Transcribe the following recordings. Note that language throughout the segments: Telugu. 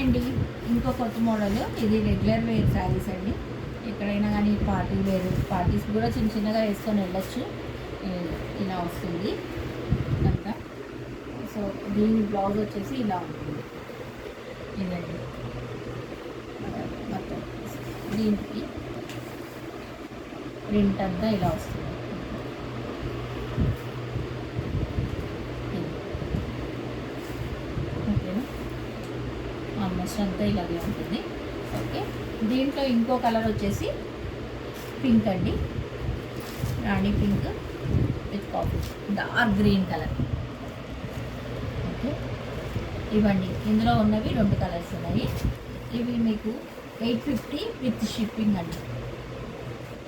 అండి ఇంకో కొత్త మోడల్, ఇది రెగ్యులర్ వేర్ శారీస్ అండి. ఎక్కడైనా కానీ పార్టీ వేర్, పార్టీస్ కూడా చిన్న చిన్నగా వేసుకొని వెళ్ళొచ్చు. ఇలా వస్తుంది అంతా. సో దీని బ్లౌజ్ వచ్చేసి ఇలా ఉంటుంది. ఇదండి మొత్తం దీనికి ప్రింట్ అంతా ఇలా వస్తుంది. ఓకేనా, ఆల్మోస్ట్ అంతా ఇలాగే ఉంటుంది. ఓకే, దీంట్లో ఇంకో కలర్ వచ్చేసి పింక్ అండి, rani pink with coffee dark green colour. Okay, ఇవ్వండి ఇందులో ఉన్నవి 2 కలర్స్ ఉన్నాయి. ఇవి మీకు 850 విత్ షిప్పింగ్ అండి.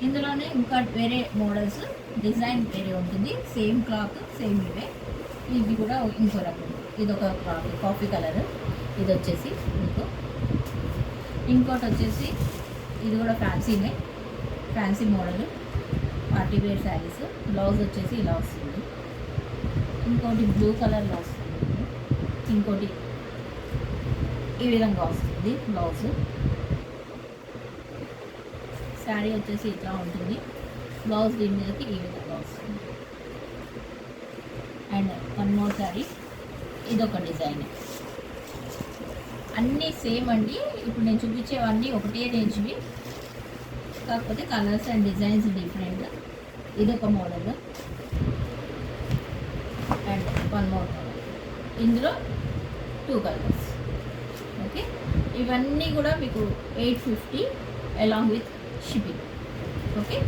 ఇందులోనే ఇంకా వేరే మోడల్స్, డిజైన్ వేరే ఉంటుంది, సేమ్ క్లాత్ సేమ్ ఇవే. ఇది కూడా ఇంకో రకం, ఇది ఒక కాఫీ కలర్. ఇది వచ్చేసి మీకు ఇంకోటి వచ్చేసి ఇది కూడా ఫ్యాన్సీనే, fancy model party wear saris. Blouse వచ్చేసి ఇలా వస్తుంది. ఇంకోటి బ్లూ కలర్లో వస్తుంది, ఇంకోటి ఈ విధంగా వస్తుంది బ్లౌజ్. శారీ వచ్చేసి ఇట్లా ఉంటుంది, బ్లౌజ్ దీని మీదకి ఈ విధంగా వస్తుంది. అండ్ 1 మోర్ శారీ, ఇదొక డిజైన్. అన్నీ సేమ్ అండి. ఇప్పుడు నేను చూపించేవన్నీ ఒకటే రేంజ్వి, కాకపోతే కలర్స్ అండ్ డిజైన్స్ డిఫరెంట్. ఇదొక మోడల్ అండ్ 1 మోర్ మోడల్. ఇందులో 2 కలర్స్. ఓకే, ఇవన్నీ కూడా మీకు 850 అలాంగ్ విత్ షిప్పింగ్. ఓకే.